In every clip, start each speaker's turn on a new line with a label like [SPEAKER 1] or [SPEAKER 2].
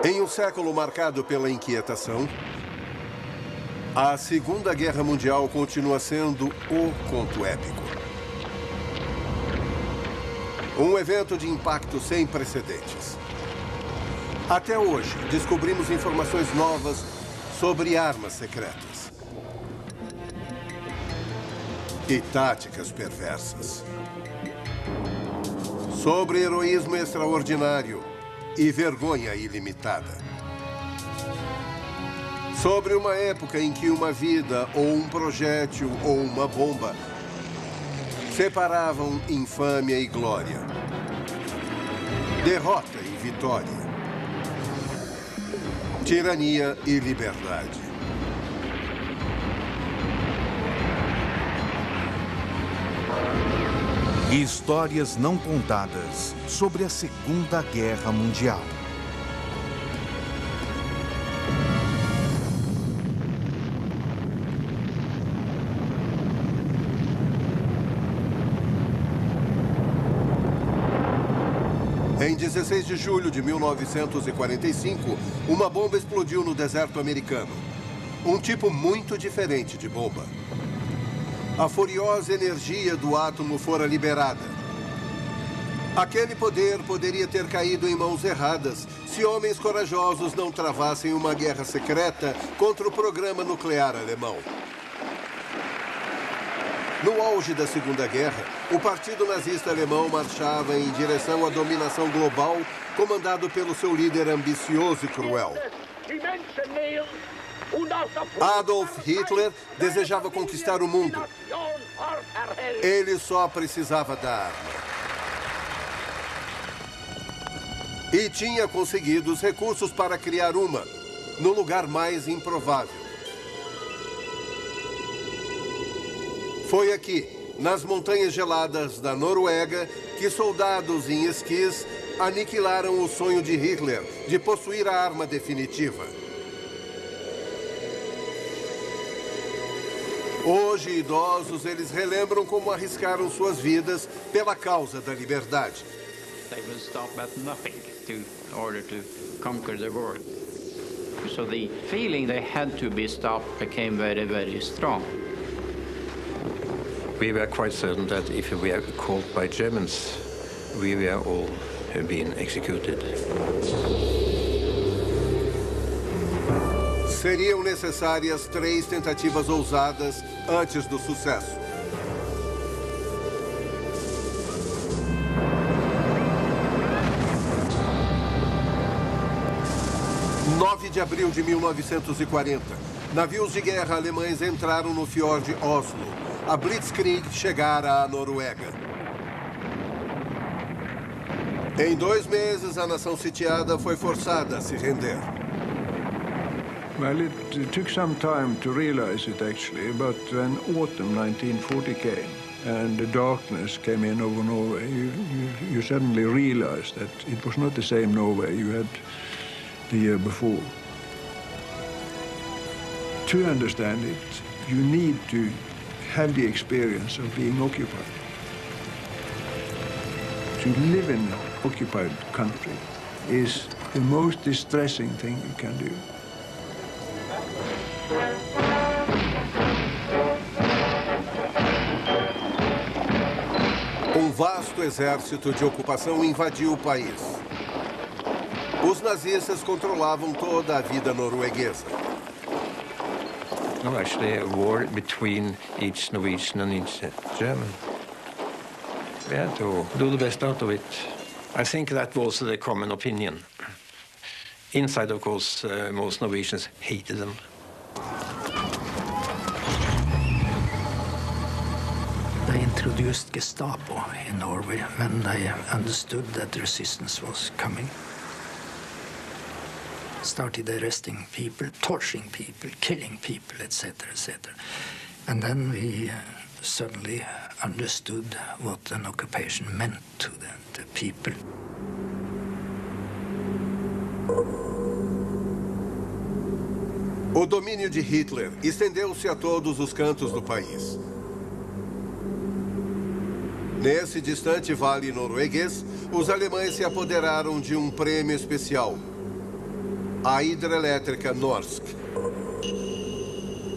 [SPEAKER 1] Em um século marcado pela inquietação, a Segunda Guerra Mundial continua sendo o conto épico. Um evento de impacto sem precedentes. Até hoje, descobrimos informações novas sobre armas secretas e táticas perversas. Sobre heroísmo extraordinário e vergonha ilimitada. Sobre uma época em que uma vida, ou um projétil, ou uma bomba separavam infâmia e glória, derrota e vitória, tirania e liberdade.
[SPEAKER 2] Histórias não contadas sobre a Segunda Guerra Mundial.
[SPEAKER 1] Em 16 de julho de 1945, uma bomba explodiu no deserto americano. Um tipo muito diferente de bomba. A furiosa energia do átomo fora liberada. Aquele poder poderia ter caído em mãos erradas se homens corajosos não travassem uma guerra secreta contra o programa nuclear alemão. No auge da Segunda Guerra, o Partido Nazista Alemão marchava em direção à dominação global, comandado pelo seu líder ambicioso e cruel. Adolf Hitler desejava conquistar o mundo. Ele só precisava da arma. E tinha conseguido os recursos para criar uma, no lugar mais improvável. Foi aqui, nas montanhas geladas da Noruega, que soldados em esquis aniquilaram o sonho de Hitler de possuir a arma definitiva. Hoje, idosos, eles relembram como arriscaram suas vidas pela causa da liberdade.
[SPEAKER 3] They will stop at nothing in order to conquer the world. So the feeling they had to be stopped became very, very strong.
[SPEAKER 4] We were quite certain that if we were caught by Germans, we were all being executed.
[SPEAKER 1] Seriam necessárias 3 tentativas ousadas antes do sucesso. Em 9 de abril de 1940, navios de guerra alemães entraram no fiord Oslo. A Blitzkrieg chegara à Noruega. Em 2 meses, a nação sitiada foi forçada a se render.
[SPEAKER 5] Well, it took some time to realize it, actually, but when autumn 1940 came and the darkness came in over Norway, you suddenly realized that it was not the same Norway you had the year before. To understand it, you need to have the experience of being occupied. To live in an occupied country is the most distressing thing you can do.
[SPEAKER 1] Um vasto exército de ocupação invadiu o país. Os nazistas controlavam toda a vida norueguesa.
[SPEAKER 4] No, actually, a war between each Norwegian and each German. We had to do the best out of it. I think that was the common opinion. Inside, of course, most Norwegians hated them.
[SPEAKER 6] They introduced Gestapo in Norway when they understood that the resistance was coming. Started arresting people, torturing people, killing people, etc., etc. And then we suddenly understood what an occupation meant to the people.
[SPEAKER 1] O domínio de Hitler estendeu-se a todos os cantos do país. Nesse distante vale norueguês, os alemães se apoderaram de um prêmio especial. a hidrelétrica Norsk.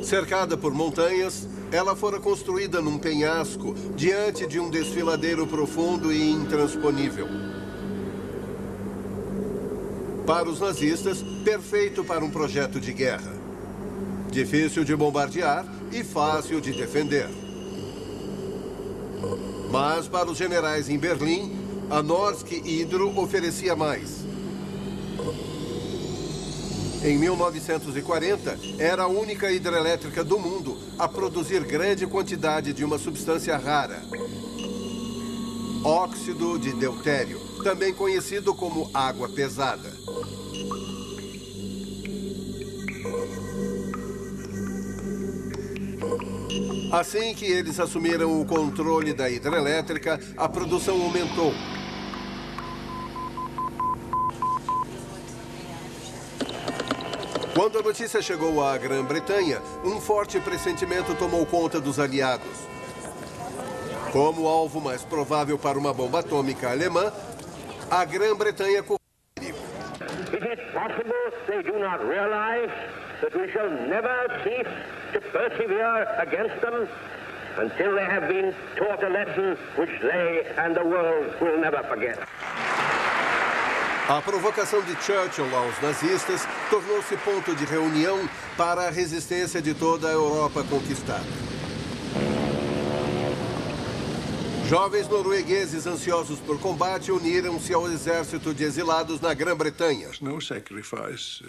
[SPEAKER 1] Cercada por montanhas, ela fora construída num penhasco diante de um desfiladeiro profundo e intransponível. Para os nazistas, perfeito para um projeto de guerra. Difícil de bombardear e fácil de defender. Mas para os generais em Berlim, a Norsk Hydro oferecia mais. Em 1940, era a única hidrelétrica do mundo a produzir grande quantidade de uma substância rara, óxido de deutério, também conhecido como água pesada. Assim que eles assumiram o controle da hidrelétrica, a produção aumentou. Quando a notícia chegou à Grã-Bretanha, um forte pressentimento tomou conta dos aliados. Como alvo mais provável para uma bomba atômica alemã, a Grã-Bretanha correu perigo.
[SPEAKER 7] It is possible they do not realize that we shall never cease to persevere against them until they have been taught a lesson which they and the world will never forget.
[SPEAKER 1] A provocação de Churchill aos nazistas tornou-se ponto de reunião para a resistência de toda a Europa conquistada. Jovens noruegueses ansiosos por combate uniram-se ao exército de exilados na Grã-Bretanha.
[SPEAKER 5] No sacrifice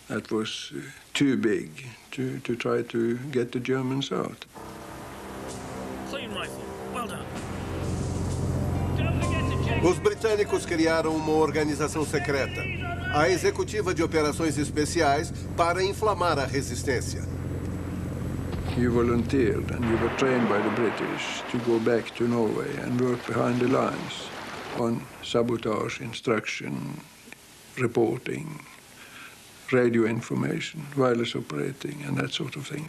[SPEAKER 5] that was too big to try to get the Germans out.
[SPEAKER 8] Clean rifle. Well done.
[SPEAKER 1] Os britânicos criaram uma organização secreta, a Executiva de Operações Especiais, para inflamar a resistência.
[SPEAKER 5] You volunteered and you were trained by the British to go back to Norway and work behind the lines on sabotage, instruction, reporting, radio information, wireless operating and that sort of thing.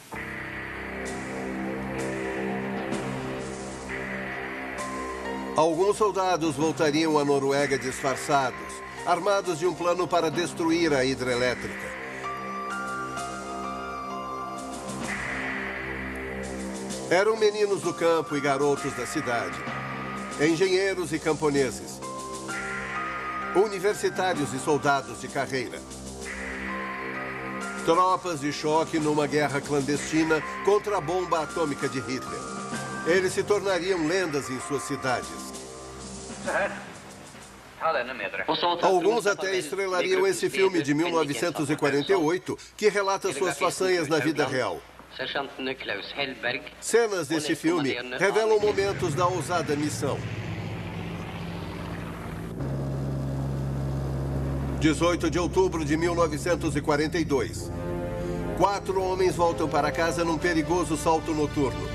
[SPEAKER 1] Alguns soldados voltariam à Noruega disfarçados, armados de um plano para destruir a hidrelétrica. Eram meninos do campo e garotos da cidade, engenheiros e camponeses, universitários e soldados de carreira. Tropas de choque numa guerra clandestina contra a bomba atômica de Hitler. Eles se tornariam lendas em suas cidades. Alguns até estrelariam esse filme de 1948, que relata suas façanhas na vida real. Cenas desse filme revelam momentos da ousada missão. 18 de outubro de 1942. 4 homens voltam para casa num perigoso salto noturno.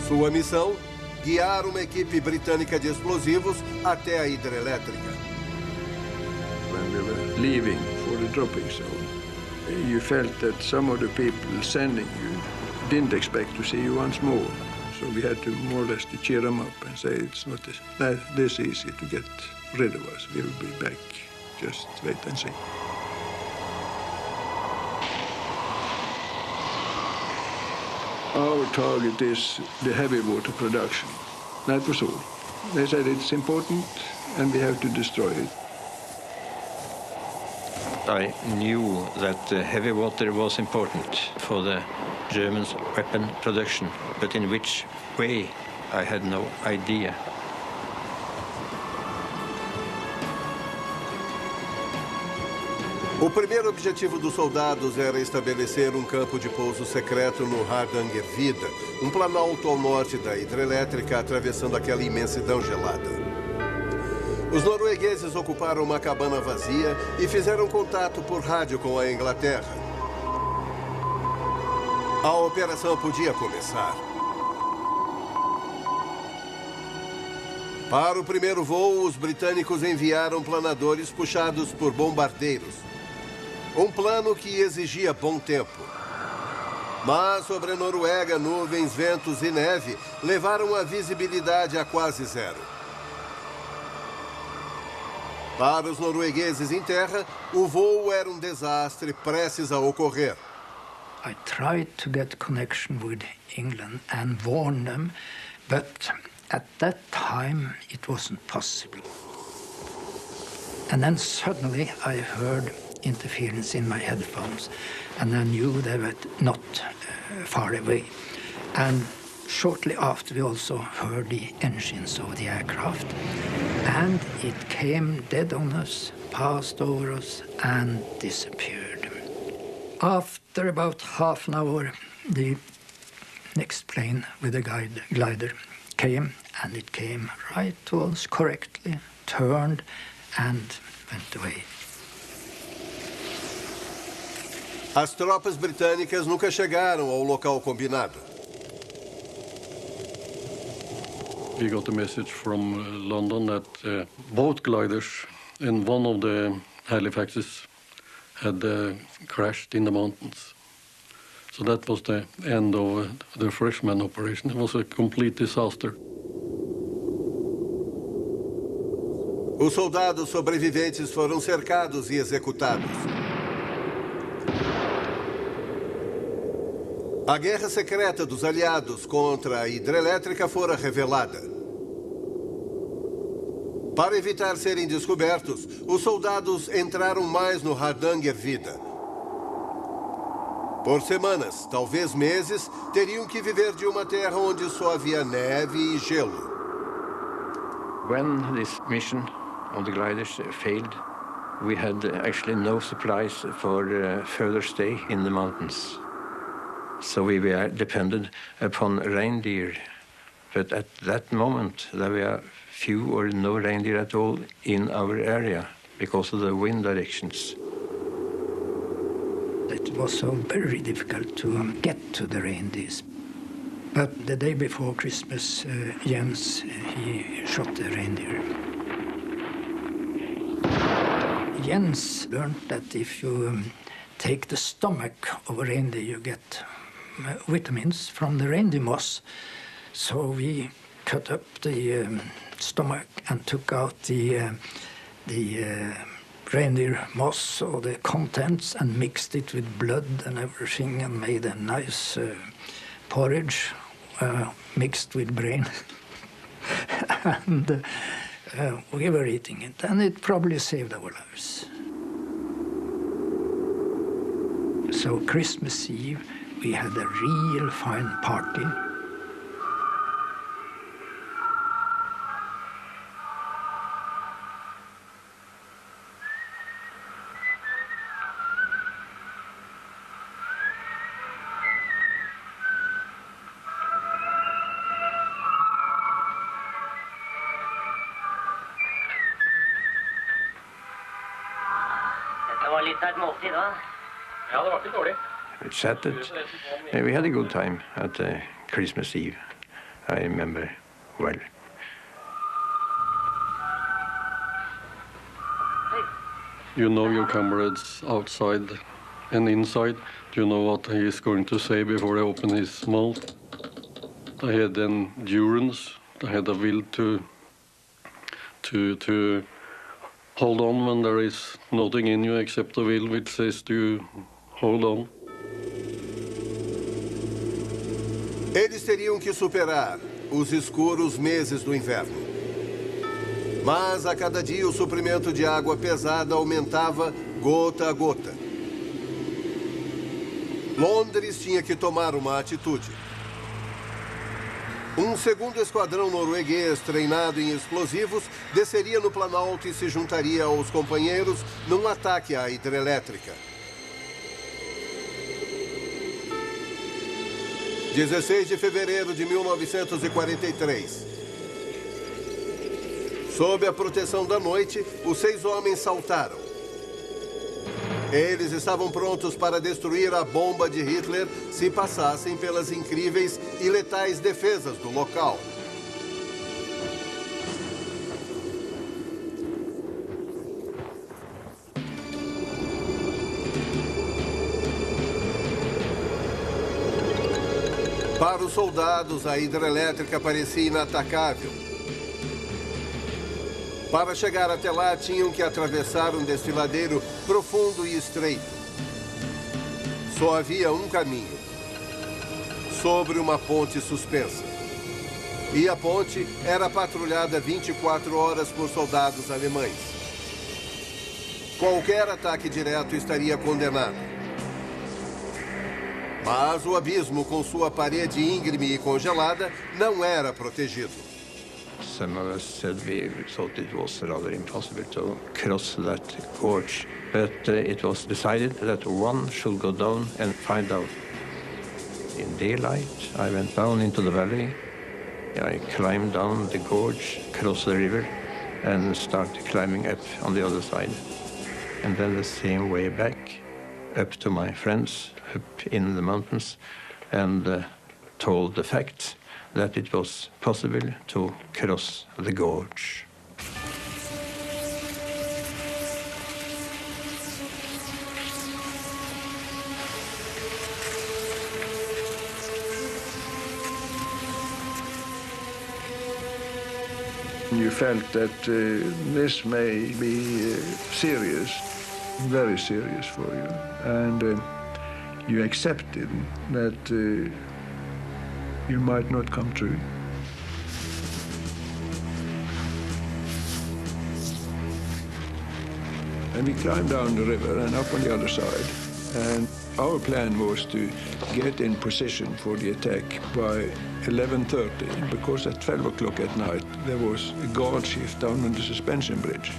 [SPEAKER 1] Sua missão? Guiar uma equipe britânica de explosivos até a hidrelétrica.
[SPEAKER 5] When we were leaving for the dropping zone, you felt that some of the people sending you didn't expect to see you once more. So we had to more or less to cheer them up and say it's not this easy to get rid of us. We will be back. Just wait and see. Our target is the heavy water production. That was all. They said it's important and we have to destroy it.
[SPEAKER 4] I knew that heavy water was important for the Germans' weapon production, but in which way, I had no idea.
[SPEAKER 1] O primeiro objetivo dos soldados era estabelecer um campo de pouso secreto no Hardangervidda, um planalto ao norte da hidrelétrica, atravessando aquela imensidão gelada. Os noruegueses ocuparam uma cabana vazia e fizeram contato por rádio com a Inglaterra. A operação podia começar. Para o primeiro voo, os britânicos enviaram planadores puxados por bombardeiros. Um plano que exigia bom tempo. Mas sobre a Noruega, nuvens, ventos e neve levaram a visibilidade a quase zero. Para os noruegueses em terra, o voo era um desastre prestes a ocorrer.
[SPEAKER 6] I tried to get connection with England and warn them, but at that time it wasn't possible. And then suddenly I heard interference in my headphones, and I knew they were not far away. And shortly after, we also heard the engines of the aircraft, and it came dead on us, passed over us, and disappeared. After about half an hour, the next plane with a glider came, and it came right to us correctly, turned, and went away.
[SPEAKER 1] As tropas britânicas nunca chegaram ao local combinado.
[SPEAKER 9] We got a message from London that both gliders and one of the Halifaxes had crashed in the mountains. So that was the end of the freshman operation. It was a complete disaster.
[SPEAKER 1] Os soldados sobreviventes foram cercados e executados. A guerra secreta dos aliados contra a hidrelétrica fora revelada. Para evitar serem descobertos, os soldados entraram mais no Hardangervidda. Por semanas, talvez meses, teriam que viver de uma terra onde só havia neve e gelo.
[SPEAKER 4] When this mission of the gliders failed, we had actually no supplies for further stay in the mountains. So we were dependent upon reindeer. But at that moment, there were few or no reindeer at all in our area because of the wind directions.
[SPEAKER 6] It was so very difficult to get to the reindeers. But the day before Christmas, Jens, he shot the reindeer. Jens learned that if you take the stomach of a reindeer, you get vitamins from the reindeer moss. So we cut up the stomach and took out the reindeer moss or the contents and mixed it with blood and everything and made a nice porridge mixed with brain. And we were eating it, and it probably saved our lives. So Christmas Eve, we had a real fine party.
[SPEAKER 4] We had a good time at Christmas Eve, I remember well.
[SPEAKER 9] You know your comrades outside and inside. Do you know what he is going to say before he opens his mouth? They had endurance. They had a will to hold on when there is nothing in you except the will which says to hold on.
[SPEAKER 1] Eles teriam que superar os escuros meses do inverno. Mas a cada dia o suprimento de água pesada aumentava gota a gota. Londres tinha que tomar uma atitude. Um segundo esquadrão norueguês treinado em explosivos desceria no Planalto e se juntaria aos companheiros num ataque à hidrelétrica. 16 de fevereiro de 1943. Sob a proteção da noite, os 6 homens saltaram. Eles estavam prontos para destruir a bomba de Hitler se passassem pelas incríveis e letais defesas do local. Para os soldados, a hidrelétrica parecia inatacável. Para chegar até lá, tinham que atravessar um desfiladeiro profundo e estreito. Só havia um caminho, sobre uma ponte suspensa. E a ponte era patrulhada 24 horas por soldados alemães. Qualquer ataque direto estaria condenado. Mas o abismo, com sua parede íngreme e congelada, não era protegido.
[SPEAKER 4] Some of us said we thought it was rather impossible to cross that gorge, but it was decided that one should go down and find out. In daylight, I went down into the valley. I climbed down the gorge, crossed the river, and started climbing up on the other side. And then the same way back, up to my friends up in the mountains, and told the facts that it was possible to cross the gorge.
[SPEAKER 5] You felt that this may be serious, very serious for you, and you accepted that you might not come true. And we climbed down the river and up on the other side, and our plan was to get in position for the attack by 11:30, because at 12 o'clock at night there was a guard shift down on the suspension bridge.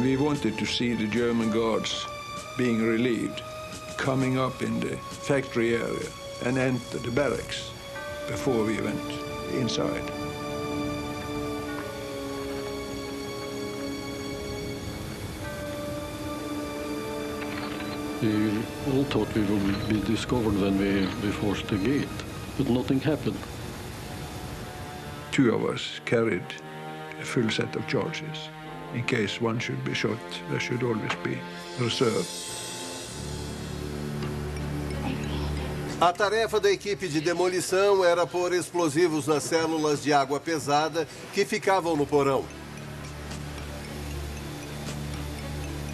[SPEAKER 5] We wanted to see the German guards being relieved, coming up in the factory area and enter the barracks before we went inside.
[SPEAKER 9] We all thought we would be discovered when we forced the gate, but nothing happened.
[SPEAKER 5] Two of us carried a full set of charges. In case one should be shot, there should always be reserve.
[SPEAKER 1] A tarefa da equipe de demolição era pôr explosivos nas células de água pesada que ficavam no porão.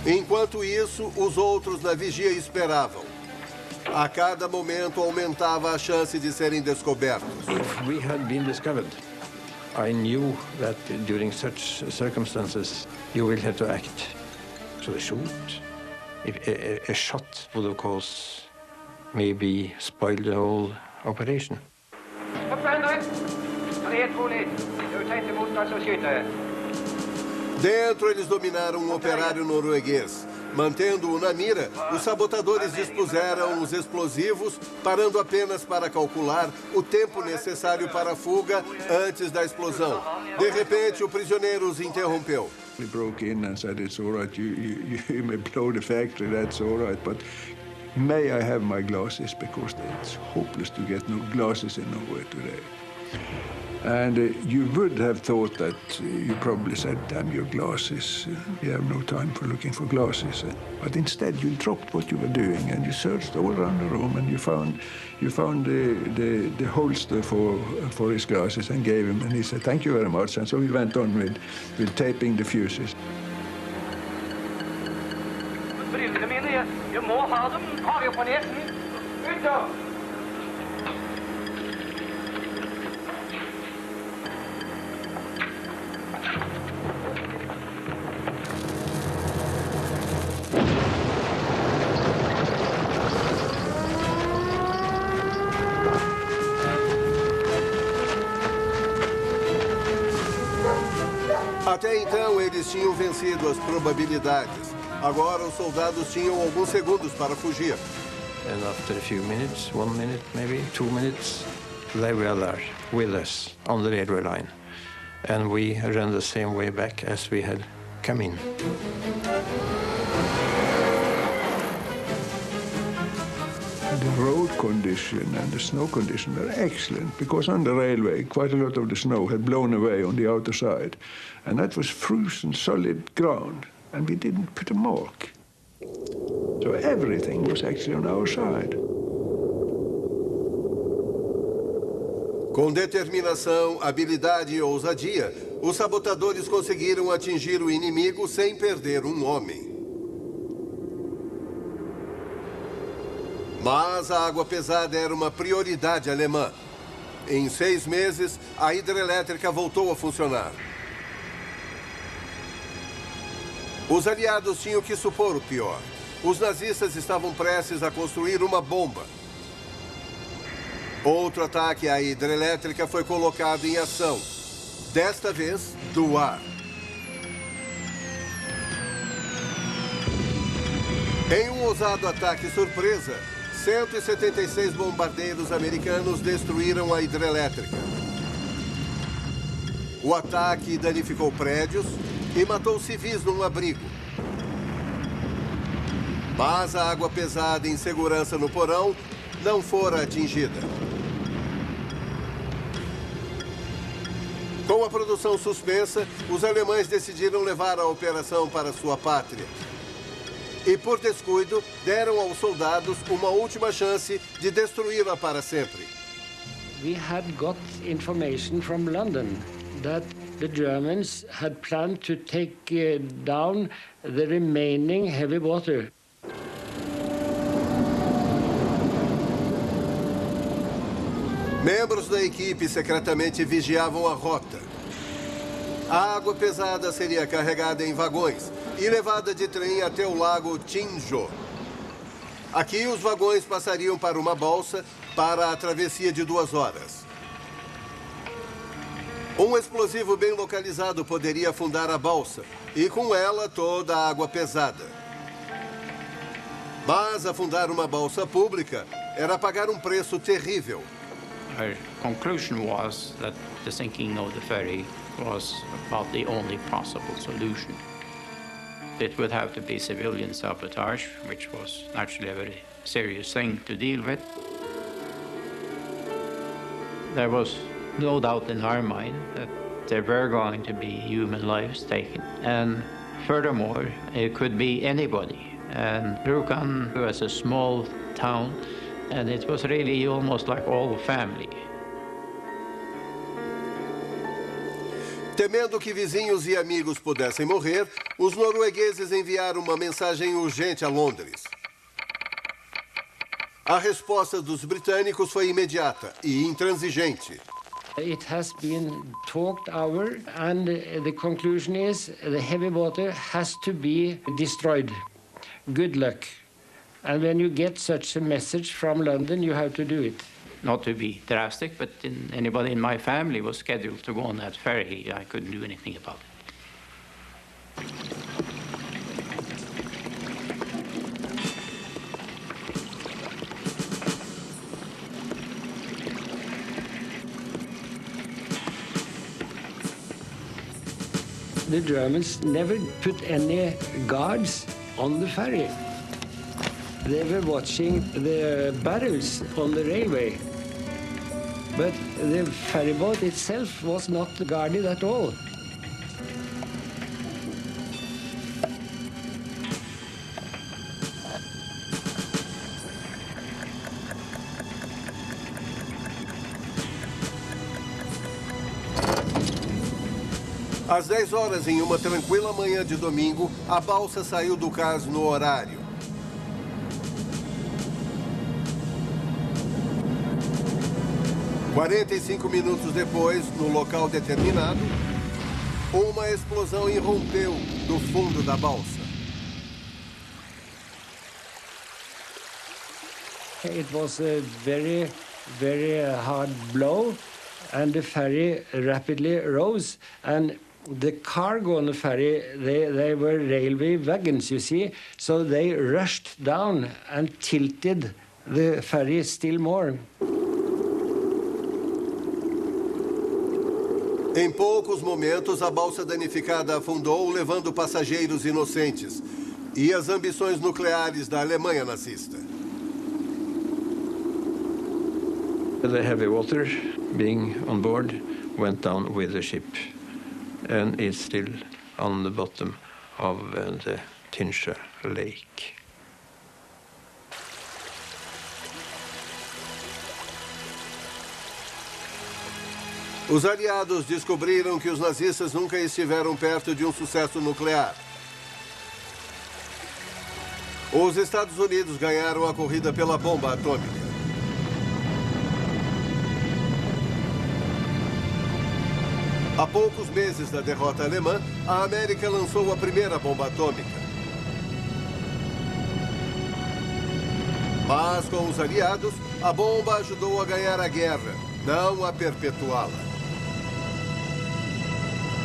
[SPEAKER 1] Enquanto isso, os outros na vigia esperavam. A cada momento aumentava a chance de serem descobertos.
[SPEAKER 4] If we had been discovered, I knew that during such circumstances you will have to act. So they shoot. If a shot would, of course, maybe spoil the whole operation.
[SPEAKER 1] Dentro, eles dominaram um operário norueguês. Mantendo-o na mira, os sabotadores dispuseram os explosivos, parando apenas para calcular o tempo necessário para a fuga antes da explosão. De repente, o prisioneiro os interrompeu.
[SPEAKER 5] He broke in and said, "It's all right, you may blow the factory, that's all right, but may I have my glasses, because it's hopeless to get no glasses in Norway today." And you would have thought that you probably said, "Damn your glasses, you have no time for looking for glasses." But instead you dropped what you were doing and you searched all around the room and you found the holster for his glasses and gave him, and he said, "Thank you very much." And so we went on with taping the fuses.
[SPEAKER 10] Brillene mine, jeg må ha dem. Har jeg på nesen? Ut da!
[SPEAKER 1] Até então, eles tinham vencido as probabilidades. Agora, os soldados tinham alguns segundos para fugir.
[SPEAKER 4] And after a few minutes, 1 minute, maybe 2 minutes, they were there with us on the railway line. And we ran the same way back as we had come in.
[SPEAKER 5] condition and the snow condition were excellent, because on the railway quite a lot of the snow had blown away on the outer side, and that was frozen solid ground, and we didn't put a mark. So everything was actually on our side.
[SPEAKER 1] Com determinação, habilidade e ousadia, os sabotadores conseguiram atingir o inimigo sem perder um homem. Mas a água pesada era uma prioridade alemã. Em 6 meses, a hidrelétrica voltou a funcionar. Os aliados tinham que supor o pior. Os nazistas estavam prestes a construir uma bomba. Outro ataque à hidrelétrica foi colocado em ação, desta vez do ar. Em um ousado ataque surpresa, 176 bombardeiros americanos destruíram a hidrelétrica. O ataque danificou prédios e matou civis num abrigo. Mas a água pesada em segurança no porão não fora atingida. Com a produção suspensa, os alemães decidiram levar a operação para sua pátria. E, por descuido, deram aos soldados uma última chance de destruí-la para sempre.
[SPEAKER 11] We had got information from London that the Germans had planned to take down the remaining heavy water.
[SPEAKER 1] Membros da equipe secretamente vigiavam a rota. A água pesada seria carregada em vagões e levada de trem até o lago Tinjo. Aqui, os vagões passariam para uma balsa para a travessia de 2 horas. Um explosivo bem localizado poderia afundar a balsa e, com ela, toda a água pesada. Mas afundar uma balsa pública era pagar um preço terrível.
[SPEAKER 3] Our conclusion was that the sinking of the ferry was about the only possible solution. It would have to be civilian sabotage, which was naturally a very serious thing to deal with. There was no doubt in our mind that there were going to be human lives taken. And furthermore, it could be anybody. And Rjukan was a small town, and it was really almost like all family.
[SPEAKER 1] Temendo que vizinhos e amigos pudessem morrer, os noruegueses enviaram uma mensagem urgente a Londres. A resposta dos britânicos foi imediata e intransigente.
[SPEAKER 11] It has been talked over, and the conclusion is the heavy water has to be destroyed. Good luck. And when you get such a message from London, you have to do it.
[SPEAKER 3] Not to be drastic, but anybody in my family was scheduled to go on that ferry. I couldn't do anything about it.
[SPEAKER 11] The Germans never put any guards on the ferry. They were watching the barrels on the railway. But the ferryboat itself was not guarded at all.
[SPEAKER 1] Às 10 horas, em uma tranquila manhã de domingo, a balsa saiu do cais no horário. "45 minutos depois, no local determinado, uma explosão irrompeu do fundo da balsa.
[SPEAKER 11] It was a very, very hard blow, and the ferry rapidly rose. And the cargo on the ferry, they were railway wagons, you see, so they rushed down and tilted the ferry still more.
[SPEAKER 1] Em poucos momentos, a balsa danificada afundou, levando passageiros inocentes e as ambições nucleares da Alemanha nazista.
[SPEAKER 4] The heavy water being on board went down with the ship and is still on the bottom of the Tinsha Lake.
[SPEAKER 1] Os aliados descobriram que os nazistas nunca estiveram perto de um sucesso nuclear. Os Estados Unidos ganharam a corrida pela bomba atômica. Há poucos meses da derrota alemã, a América lançou a primeira bomba atômica. Mas com os aliados, a bomba ajudou a ganhar a guerra, não a perpetuá-la.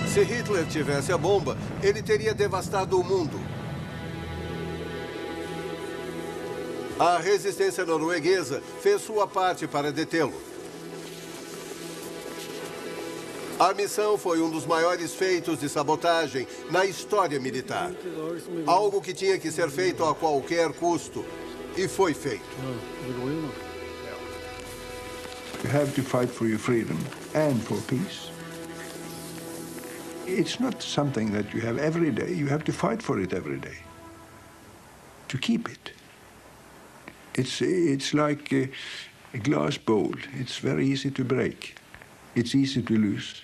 [SPEAKER 1] Se Hitler tivesse a bomba, ele teria devastado o mundo. A resistência norueguesa fez sua parte para detê-lo. A missão foi um dos maiores feitos de sabotagem na história militar. Algo que tinha que ser feito a qualquer custo. E foi feito.
[SPEAKER 5] You have to fight for your freedom and for peace. It's not something that you have every day. You have to fight for it every day. To keep it. It's like a glass bowl. It's very easy to break. It's easy to lose.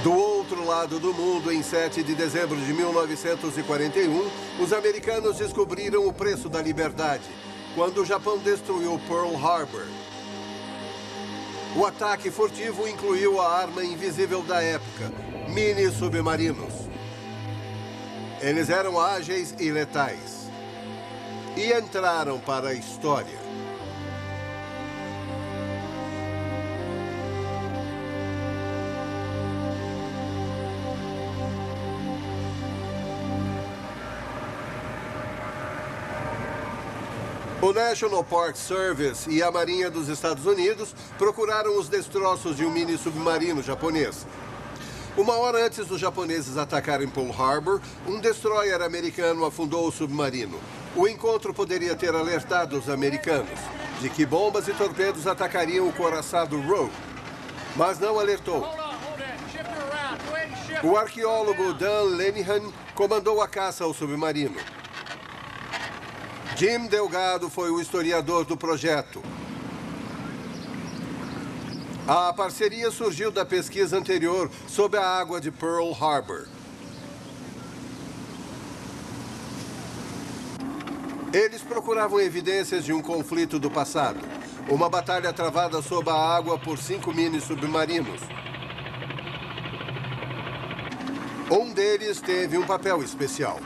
[SPEAKER 1] Do outro lado do mundo, em 7 de dezembro de 1941, os americanos descobriram o preço da liberdade, quando o Japão destruiu Pearl Harbor. O ataque furtivo incluiu a arma invisível da época, mini-submarinos. Eles eram ágeis e letais. E entraram para a história. O National Park Service e a Marinha dos Estados Unidos procuraram os destroços de um mini-submarino japonês. Uma hora antes dos japoneses atacarem Pearl Harbor, um destroyer americano afundou o submarino. O encontro poderia ter alertado os americanos de que bombas e torpedos atacariam o couraçado Rogue, mas não alertou. O arqueólogo Dan Lenihan comandou a caça ao submarino. Jim Delgado foi o historiador do projeto. A parceria surgiu da pesquisa anterior sobre a água de Pearl Harbor. Eles procuravam evidências de um conflito do passado, uma batalha travada sob a água por 5 mini-submarinos. Um deles teve um papel especial.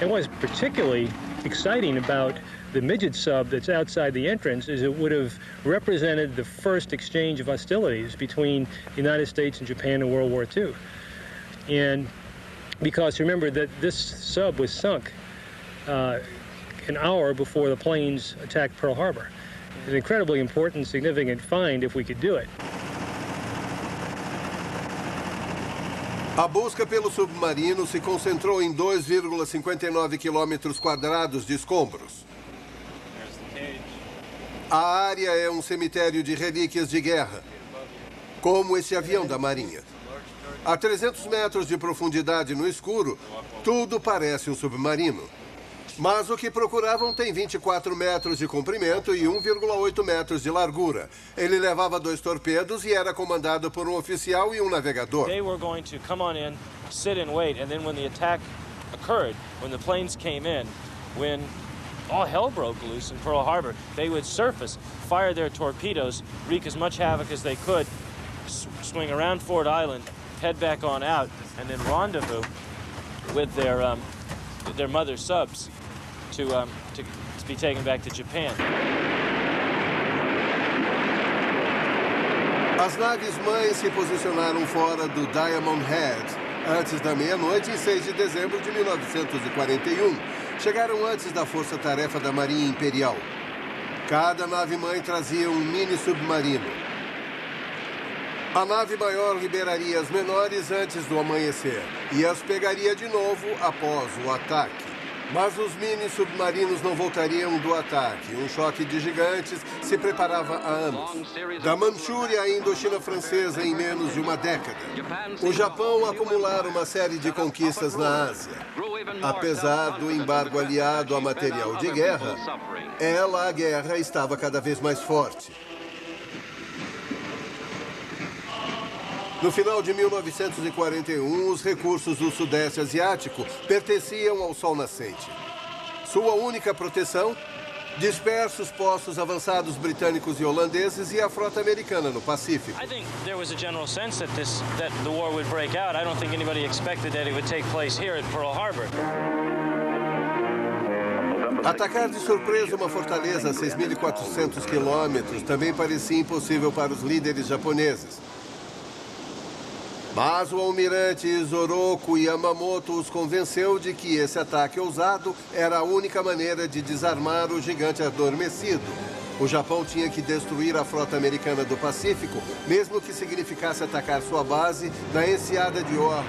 [SPEAKER 12] It was particularly exciting about the midget sub that's outside the entrance is it would have represented the first exchange of hostilities between the United States and Japan in World War II. And because remember that this sub was sunk an hour before the planes attacked Pearl Harbor. It's an incredibly important, significant find if we could do it.
[SPEAKER 1] A busca pelo submarino se concentrou em 2,59 quilômetros quadrados de escombros. A área é um cemitério de relíquias de guerra, como esse avião da Marinha. A 300 metros de profundidade no escuro, tudo parece um submarino. Mas o que procuravam tem 24 metros de comprimento e 1,8 metros de largura. Ele levava 2 torpedos e era comandado por um oficial e um navegador.
[SPEAKER 13] They were going to come on in, sit and wait, and then when the attack occurred, when the planes came in, when all hell broke loose in Pearl Harbor, they would surface, fire their torpedoes, wreak as much havoc as they could, swing around Ford Island, head back on out, and then rendezvous with their mother subs to be taken back to Japan.
[SPEAKER 1] As naves mães se posicionaram fora do Diamond Head antes da meia-noite em 6 de dezembro de 1941. Chegaram antes da força-tarefa da Marinha Imperial. Cada nave mãe trazia um mini-submarino. A nave maior liberaria as menores antes do amanhecer e as pegaria de novo após o ataque. Mas os mini-submarinos não voltariam do ataque. Um choque de gigantes se preparava há anos. Da Manchúria à Indochina Francesa em menos de uma década. O Japão acumulara uma série de conquistas na Ásia. Apesar do embargo aliado a material de guerra, a guerra estava cada vez mais forte. No final de 1941, os recursos do Sudeste Asiático pertenciam ao Sol Nascente. Sua única proteção? Dispersos postos avançados britânicos e holandeses e a frota americana no Pacífico.
[SPEAKER 13] I think there was a general sense that the war would break out. I don't think anybody expected that it would take place here at Pearl Harbor.
[SPEAKER 1] Atacar de surpresa uma fortaleza a 6.400 quilômetros também parecia impossível para os líderes japoneses. Mas o almirante Isoroku Yamamoto os convenceu de que esse ataque ousado era a única maneira de desarmar o gigante adormecido. O Japão tinha que destruir a frota americana do Pacífico, mesmo que significasse atacar sua base na enseada de Oahu.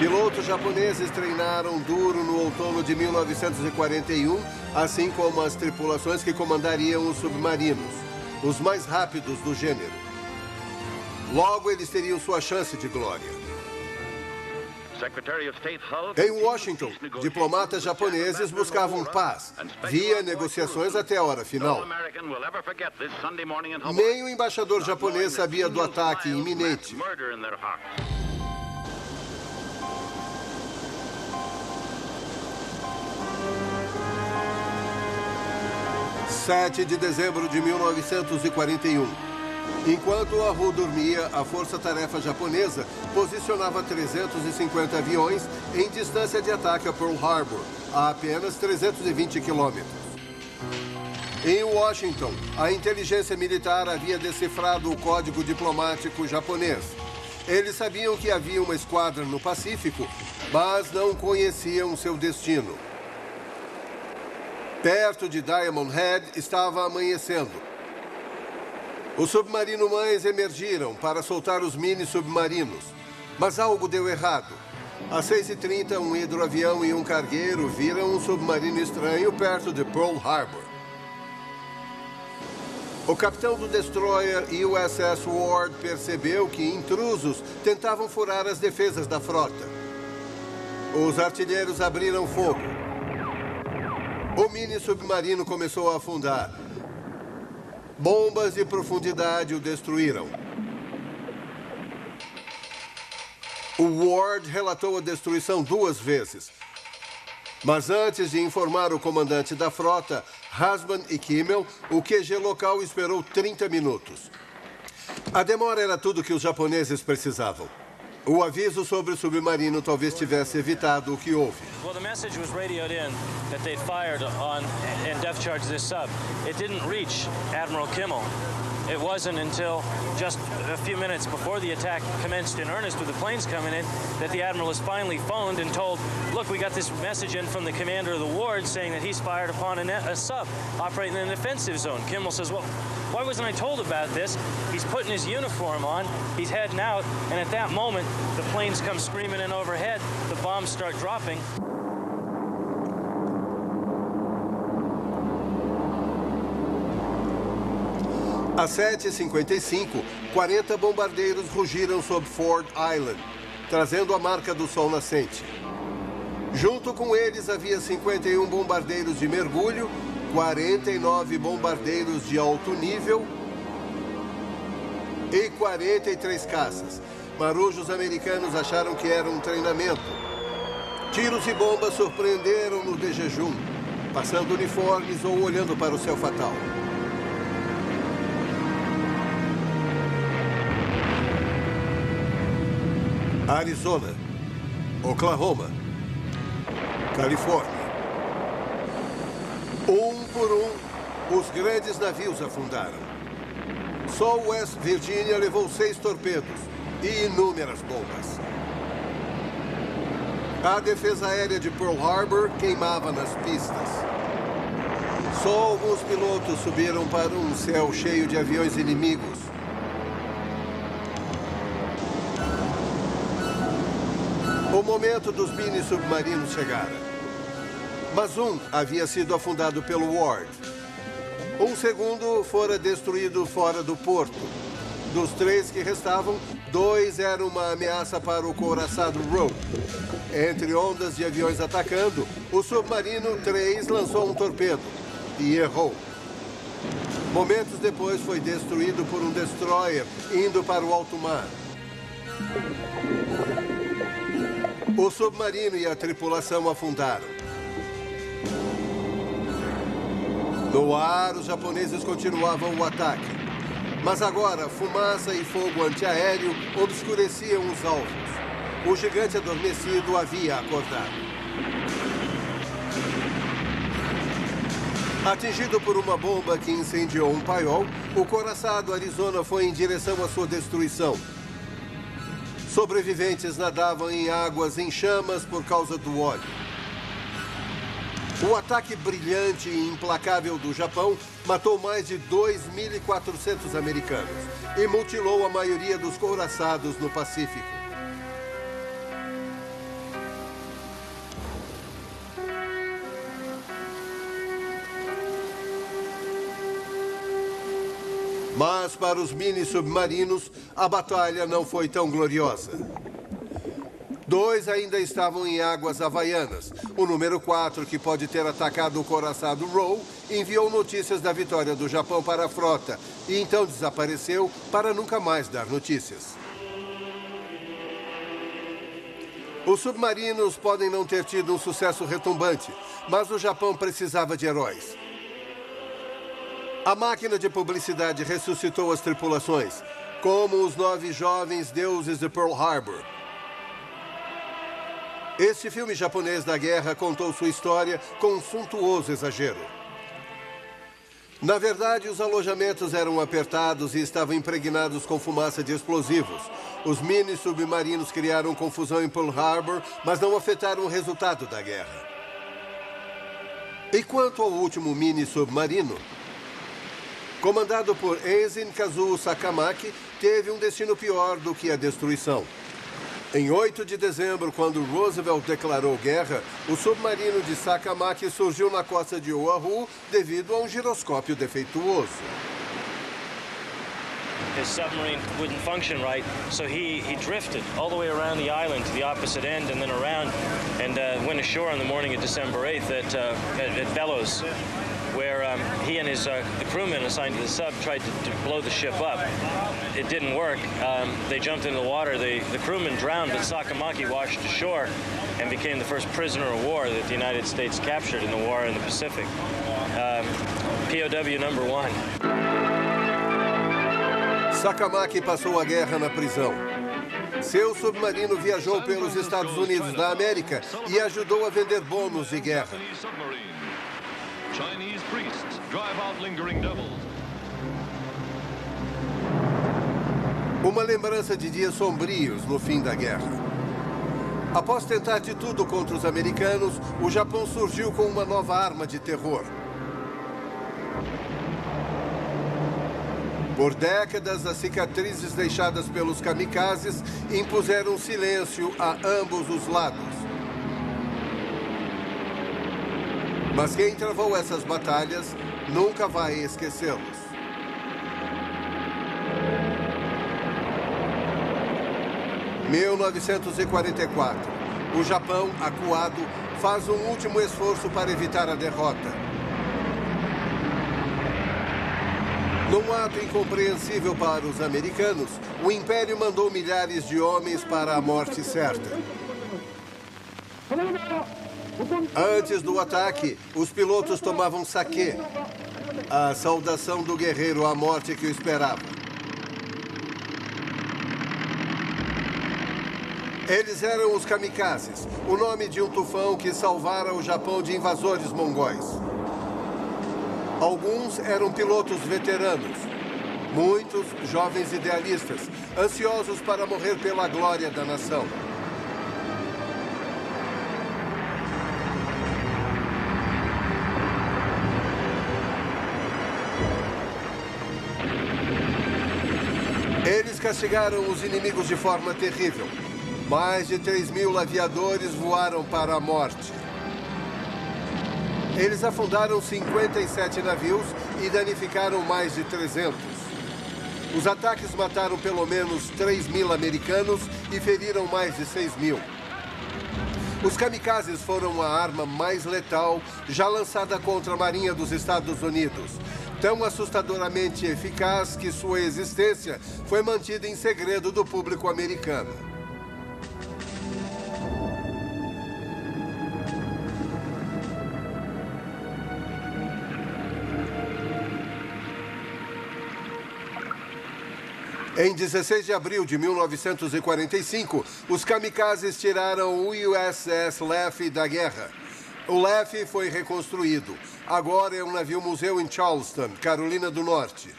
[SPEAKER 1] Pilotos japoneses treinaram duro no outono de 1941, assim como as tripulações que comandariam os submarinos, os mais rápidos do gênero. Logo, eles teriam sua chance de glória. Em Washington, diplomatas japoneses buscavam paz, via negociações até a hora final. Nem o embaixador japonês sabia do ataque iminente. 7 de dezembro de 1941. Enquanto Oahu dormia, a força-tarefa japonesa posicionava 350 aviões em distância de ataque a Pearl Harbor, a apenas 320 quilômetros. Em Washington, a inteligência militar havia decifrado o código diplomático japonês. Eles sabiam que havia uma esquadra no Pacífico, mas não conheciam seu destino. Perto de Diamond Head, estava amanhecendo. Os submarino-mães emergiram para soltar os mini-submarinos. Mas algo deu errado. Às 6h30, um hidroavião e um cargueiro viram um submarino estranho perto de Pearl Harbor. O capitão do destroyer USS Ward percebeu que intrusos tentavam furar as defesas da frota. Os artilheiros abriram fogo. O mini-submarino começou a afundar. Bombas de profundidade o destruíram. O Ward relatou a destruição 2 vezes. Mas antes de informar o comandante da frota, Hasman e Kimmel, o QG local esperou 30 minutos. A demora era tudo que os japoneses precisavam. O aviso sobre o submarino talvez tivesse evitado o que houve.
[SPEAKER 13] Well, the message was radioed in that they'd fired on and depth charged this sub. It didn't reach Admiral Kimmel. It wasn't until just a few minutes before the attack commenced in earnest with the planes coming in that the Admiral was finally phoned and told, look, we got this message in from the commander of the ward saying that he's fired upon a sub operating in an offensive zone. Kimmel says, well, why wasn't I told about this? He's putting his uniform on, he's heading out, and at that moment, the planes come screaming in overhead, the bombs start dropping.
[SPEAKER 1] Às 7h55, 40 bombardeiros rugiram sobre Ford Island, trazendo a marca do Sol Nascente. Junto com eles havia 51 bombardeiros de mergulho, 49 bombardeiros de alto nível e 43 caças. Marujos americanos acharam que era um treinamento. Tiros e bombas surpreenderam-no de jejum, passando uniformes ou olhando para o céu fatal. Arizona, Oklahoma, Califórnia. Um por um, os grandes navios afundaram. Só o West Virginia levou 6 torpedos e inúmeras bombas. A defesa aérea de Pearl Harbor queimava nas pistas. Só alguns pilotos subiram para um céu cheio de aviões inimigos. O momento dos mini-submarinos chegara. Mas um havia sido afundado pelo Ward. Um segundo fora destruído fora do porto. Dos 3 que restavam, 2 eram uma ameaça para o couraçado Roe. Entre ondas de aviões atacando, o submarino 3 lançou um torpedo e errou. Momentos depois foi destruído por um destroyer indo para o alto mar. O submarino e a tripulação afundaram. No ar, os japoneses continuavam o ataque. Mas agora, fumaça e fogo antiaéreo obscureciam os alvos. O gigante adormecido havia acordado. Atingido por uma bomba que incendiou um paiol, o couraçado Arizona foi em direção à sua destruição. Sobreviventes nadavam em águas em chamas por causa do óleo. O ataque brilhante e implacável do Japão matou mais de 2.400 americanos e mutilou a maioria dos couraçados no Pacífico. Mas para os mini-submarinos, a batalha não foi tão gloriosa. 2 ainda estavam em águas havaianas. O número 4, que pode ter atacado o couraçado Roe, enviou notícias da vitória do Japão para a frota e então desapareceu para nunca mais dar notícias. Os submarinos podem não ter tido um sucesso retumbante, mas o Japão precisava de heróis. A máquina de publicidade ressuscitou as tripulações, como os 9 jovens deuses de Pearl Harbor. Este filme japonês da guerra contou sua história com um suntuoso exagero. Na verdade, os alojamentos eram apertados e estavam impregnados com fumaça de explosivos. Os mini-submarinos criaram confusão em Pearl Harbor, mas não afetaram o resultado da guerra. E quanto ao último mini-submarino? Comandado por Ensign Kazuo Sakamaki, teve um destino pior do que a destruição. Em 8 de dezembro, quando Roosevelt declarou guerra, o submarino de Sakamaki surgiu na costa de Oahu devido a um giroscópio defeituoso.
[SPEAKER 13] His submarine wouldn't function right, so he drifted all the way around the island to the opposite end and then around and went ashore on the morning of December 8th at Bellows, where he and the crewmen assigned to the sub tried to blow the ship up. It didn't work. They jumped into the water. The crewmen drowned, but Sakamaki washed ashore and became the first prisoner of war that the United States captured in the war in the Pacific. POW number 1.
[SPEAKER 1] Sakamaki passou a guerra na prisão. Seu submarino viajou pelos Estados Unidos da América e ajudou a vender bônus de guerra.
[SPEAKER 14] Chinese priests drive out lingering devils.
[SPEAKER 1] Uma lembrança de dias sombrios no fim da guerra. Após tentar de tudo contra os americanos, o Japão surgiu com uma nova arma de terror. Por décadas, as cicatrizes deixadas pelos kamikazes impuseram silêncio a ambos os lados. Mas quem travou essas batalhas nunca vai esquecê-los. Em 1944, o Japão, acuado, faz um último esforço para evitar a derrota. Num ato incompreensível para os americanos, o Império mandou milhares de homens para a morte certa. Antes do ataque, os pilotos tomavam saquê, a saudação do guerreiro à morte que o esperava. Eles eram os kamikazes, o nome de um tufão que salvara o Japão de invasores mongóis. Alguns eram pilotos veteranos, muitos jovens idealistas, ansiosos para morrer pela glória da nação. castigaram os inimigos de forma terrível. Mais de 3.000 aviadores voaram para a morte. Eles afundaram 57 navios e danificaram mais de 300. Os ataques mataram pelo menos 3.000 americanos e feriram mais de 6.000. Os kamikazes foram a arma mais letal já lançada contra a Marinha dos Estados Unidos. Tão assustadoramente eficaz que sua existência foi mantida em segredo do público americano. Em 16 de abril de 1945, os kamikazes tiraram o USS Laffey da guerra. O Laffey foi reconstruído. Agora é um navio-museu em Charleston, Carolina do Norte.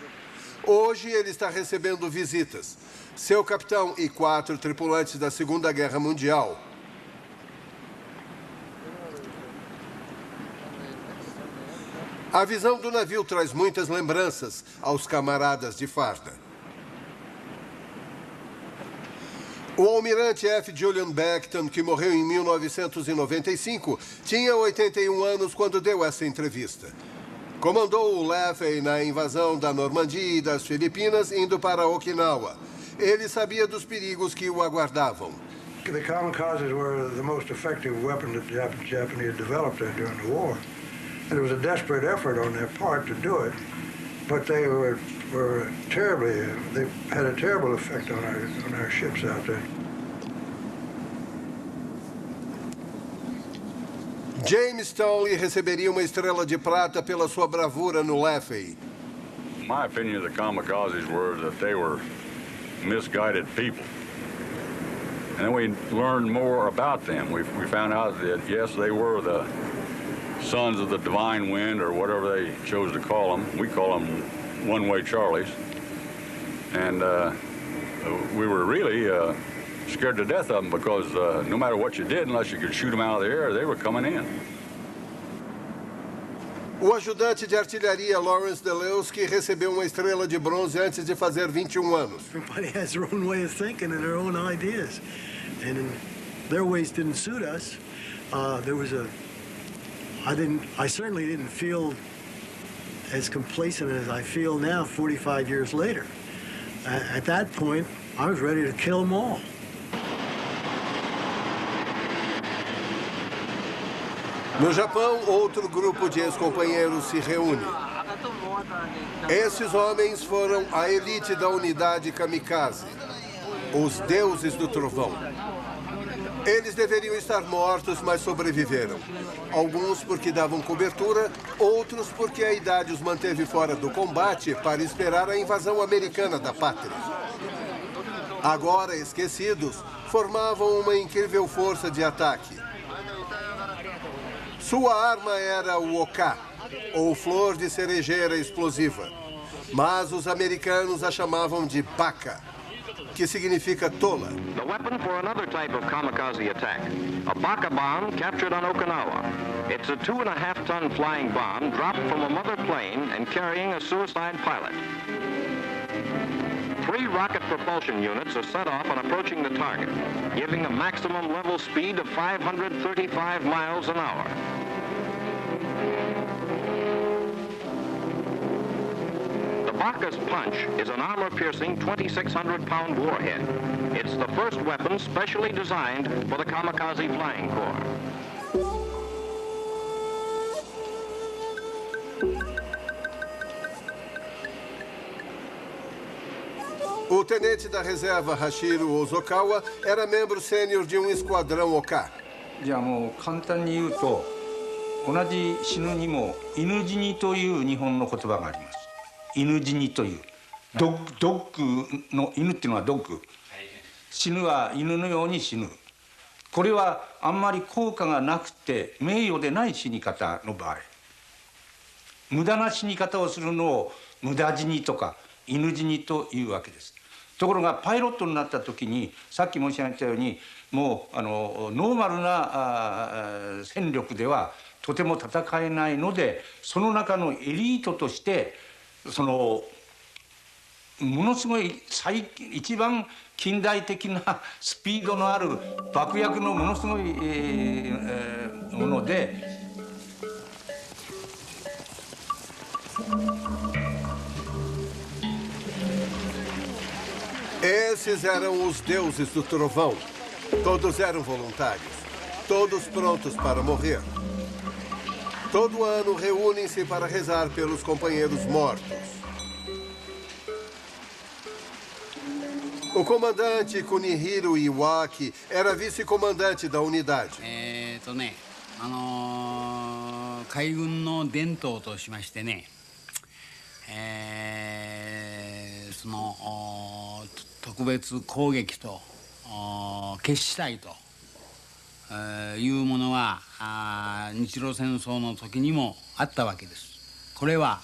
[SPEAKER 1] Hoje ele está recebendo visitas. Seu capitão e 4 tripulantes da Segunda Guerra Mundial. A visão do navio traz muitas lembranças aos camaradas de farda. O almirante F. Julian Beckton, que morreu em 1995, tinha 81 anos quando deu essa entrevista. Comandou o Laffey na invasão da Normandia e das Filipinas, indo para Okinawa. Ele sabia dos perigos que o aguardavam.
[SPEAKER 5] The kamikazes were the most effective weapon that the Japanese developed during the war. And it was a desperate effort on their part to do it, but they they had a terrible effect on our ships out there.
[SPEAKER 1] James Stanley receberia uma estrela de prata pela sua bravura no Laffey.
[SPEAKER 15] My opinion of the kamikazes were that they were misguided people. And then we learned more about them. We found out that, yes, they were the sons of the divine wind, or whatever they chose to call them. We call them one-way Charlies. And we were really scared to death of them because no matter what you did, unless you could shoot them out of the air, they were coming in.
[SPEAKER 1] O ajudante de artilharia Lawrence Deleuski recebeu uma estrela de bronze antes de fazer 21 anos.
[SPEAKER 16] Everybody has their own way of thinking and their own ideas. And their ways didn't suit us. I certainly didn't feel as complacent as I feel now 45 years later. At that point, I was ready to kill them all.
[SPEAKER 1] No Japão, outro grupo de ex-companheiros se reúne. Esses homens foram a elite da unidade kamikaze, os deuses do trovão. Eles deveriam estar mortos, mas sobreviveram. Alguns porque davam cobertura, outros porque a idade os manteve fora do combate para esperar a invasão americana da pátria. Agora esquecidos, formavam uma incrível força de ataque. Sua arma era o Oka, ou flor de cerejeira explosiva. Mas os americanos a chamavam de Baka, que significa tola.
[SPEAKER 17] The weapon for another type of kamikaze attack, a Baka bomb captured on Okinawa. It's a 2.5-ton flying bomb dropped from a mother plane and carrying a suicide pilot. 3 rocket propulsion units are set off on approaching the target, giving a maximum level speed of 535 miles an hour. The Baka's punch is an armor-piercing 2,600-pound warhead. It's the first weapon specially designed for the Kamikaze Flying Corps.
[SPEAKER 1] O tenente da reserva Hashiro Ozokawa era membro sênior de um esquadrão Oka.
[SPEAKER 18] じゃあもう簡単に言うと、同じ死ぬにも犬死にという日本の言葉があります。犬死にという。ドッグの犬っていうのはドッグ。死ぬは犬のように死ぬ。これはあんまり効果がなくて名誉でない死に方の場合。無駄な死に方をするのを無駄死にとか犬死にというわけです。ところがパイロットになった時にさっき申し上げたようにもうノーマルな戦力ではとても戦えないのでその中のエリートとしてそのものすごい一番近代的なスピードのある爆薬のものすごい、もので。
[SPEAKER 1] Esses eram os deuses do trovão. Todos eram voluntários, todos prontos para morrer. Todo ano reúnem-se para rezar pelos companheiros mortos. O comandante Kunihiro Iwaki era vice-comandante da unidade.
[SPEAKER 19] 海軍の伝統としましてね、その特別攻撃と決死隊というものは日露戦争の時にもあったわけです。これは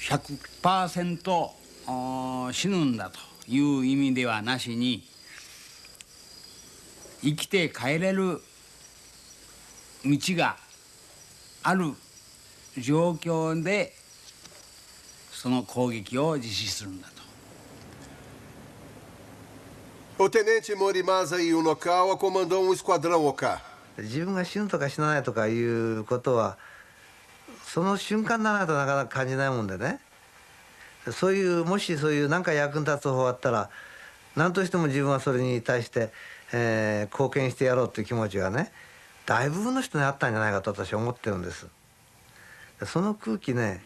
[SPEAKER 19] 100% 死ぬんだという意味ではなしに、生きて帰れる道がある状況でその攻撃を実施するんだと。
[SPEAKER 1] O tenente Morimasa Yunokawa comandou um esquadrão Oka.
[SPEAKER 20] 自分が死ぬとか死なないとかいうことはその瞬間だなとなかなか感じないもんでね。そういうもしそういう何か役に立つ方法あったら何としても自分はそれに対して、貢献してやろうという気持ちがね大部分の人にあったんじゃないかと私は思ってるんです。その空気ね。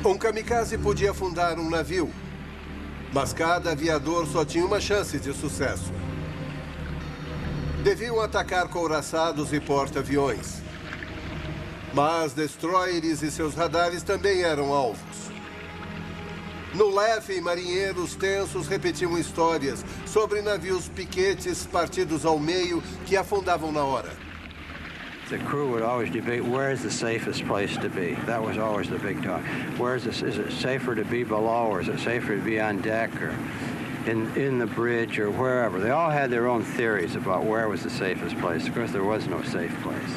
[SPEAKER 1] Um kamikaze podia afundar um navio, mas cada aviador só tinha uma chance de sucesso. Deviam atacar couraçados e porta-aviões. Mas destroyers e seus radares também eram alvos. No Leffe, marinheiros tensos repetiam histórias sobre navios piquetes partidos ao meio que afundavam na hora.
[SPEAKER 21] The crew would always debate where is the safest place to be. That was always the big talk. Where is this? Is it safer to be below, or is it safer to be on deck, or in the bridge, or wherever? They all had their own theories about where was the safest place. Of course, there was no safe place.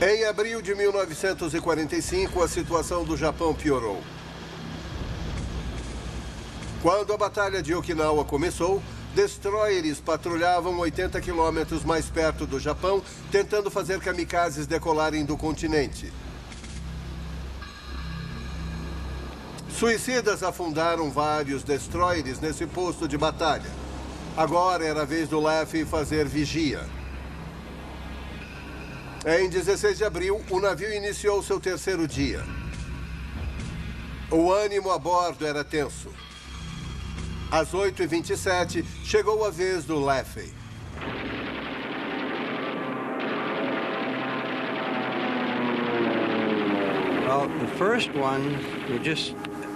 [SPEAKER 1] Em abril de 1945, a situação do Japão piorou. Quando a Batalha de Okinawa começou, destroyers patrulhavam 80 quilômetros mais perto do Japão, tentando fazer kamikazes decolarem do continente. Suicidas afundaram vários destroyers nesse posto de batalha. Agora era a vez do Leffe fazer vigia. Em 16 de abril, o navio iniciou seu terceiro dia. O ânimo a bordo era tenso. Às 8h27, chegou a vez do Leffe.
[SPEAKER 21] Well, the first one,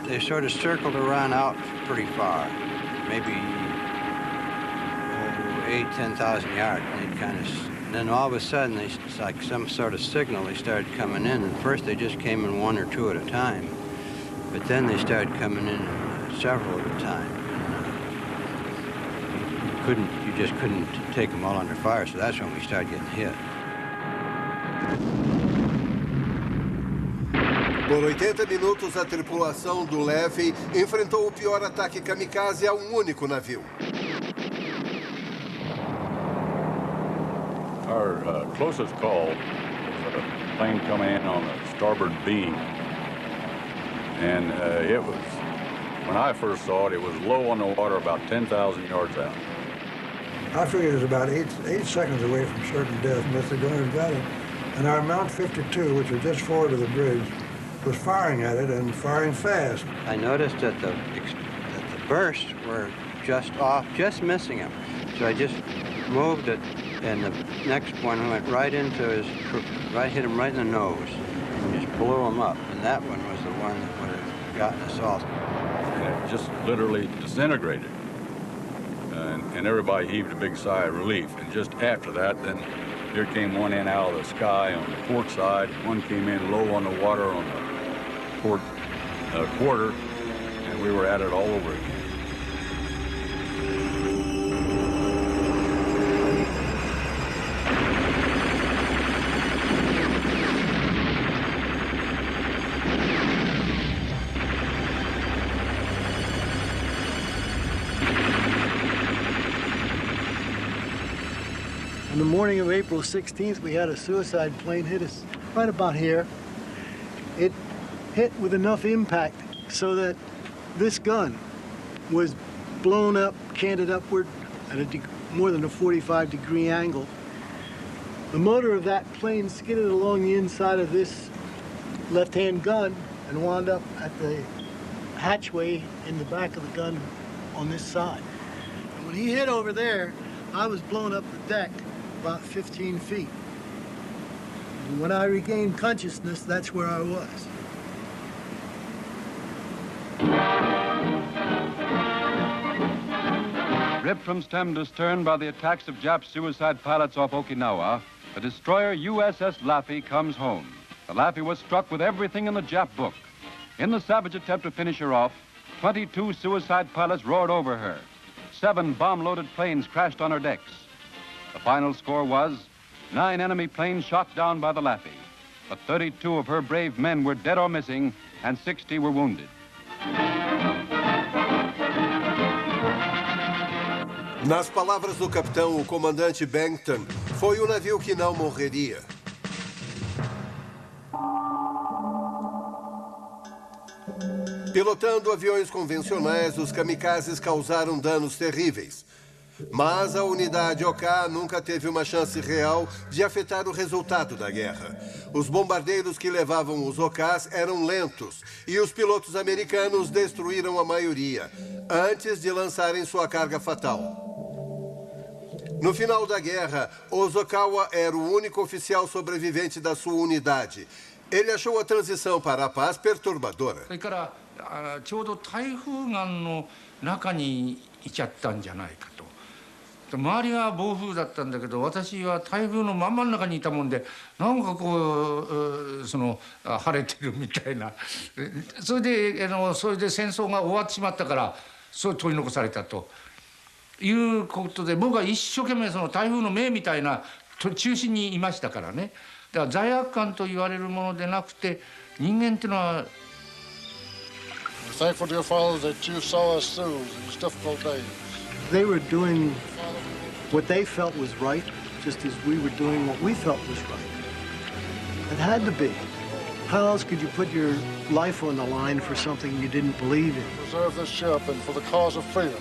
[SPEAKER 21] they sort of circled around out pretty far, maybe 8,000-10,000 yards. They'd kind of. Then all of a sudden, it's like some sort of signal, they started coming in. And first they just came in one or two at a time. But then they started coming in several at a time. You just couldn't take them all under fire, so that's when we started getting hit.
[SPEAKER 1] Por 80 minutos, a tripulação do Leffe enfrentou o pior ataque kamikaze a um único navio.
[SPEAKER 15] Our closest call was a plane coming in on the starboard beam. And it was, when I first saw it, it was low on the water, about 10,000 yards out.
[SPEAKER 5] I figured it was about eight seconds away from certain death, unless the gunners got it. And our Mount 52, which was just forward of the bridge, was firing at it and firing fast.
[SPEAKER 21] I noticed that the bursts were just off, just missing him. So I just moved it and the next one went right into hit him right in the nose, and just blew him up. And that one was the one that would have gotten us all.
[SPEAKER 15] And it just literally disintegrated. And everybody heaved a big sigh of relief. And just after that, then here came one in out of the sky on the port side. One came in low on the water on the port quarter, and we were at it all over again.
[SPEAKER 16] On the morning of April 16th, we had a suicide plane hit us right about here. It hit with enough impact so that this gun was blown up, canted upward at more than a 45-degree angle. The motor of that plane skidded along the inside of this left-hand gun and wound up at the hatchway in the back of the gun on this side. And when he hit over there, I was blown up the deck about 15 feet. And when I regained consciousness, that's where I was.
[SPEAKER 2] Ripped from stem to stern by the attacks of Jap suicide pilots off Okinawa, the destroyer USS Laffey comes home. The Laffey was struck with everything in the Jap book. In the savage attempt to finish her off, 22 suicide pilots roared over her. 7 bomb-loaded planes crashed on her decks. The final score was 9 enemy planes shot down by the Laffey. But 32 of her brave men were dead or missing, and 60 were wounded.
[SPEAKER 1] Nas palavras do capitão, o comandante Bennington, foi o navio que não morreria. Pilotando aviões convencionais, os kamikazes causaram danos terríveis. Mas a unidade OK nunca teve uma chance real de afetar o resultado da guerra. Os bombardeiros que levavam os OKs eram lentos e os pilotos americanos destruíram a maioria, antes de lançarem sua carga fatal. No final da guerra, Ozawa era o único oficial sobrevivente da sua unidade. Ele achou a transição para a paz perturbadora.
[SPEAKER 18] ちょうど台風眼の中にいちゃったんじゃないかと。周りが暴風だったんだけど、私は台風の真ん中にいたもんで、なんかこう晴れてるみたいな。それで戦争が終わってしまったから、そう取り残されたということで、僕は一生懸命その台風の目みたいな中心にいましたからね。だから罪悪感と言われるものでなくて、人間っていうのは。
[SPEAKER 22] Thankful, dear Father, that you saw us through these difficult days.
[SPEAKER 16] They were doing what they felt was right, just as we were doing what we felt was right. It had to be. How else could you put your life on the line for something you didn't believe in?
[SPEAKER 22] Preserve this ship and for the cause of freedom.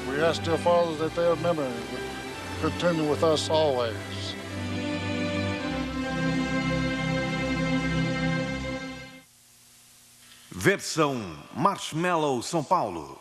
[SPEAKER 22] We ask, dear Father, that their memory would continue with us always.
[SPEAKER 23] Versão Marshmallow São Paulo.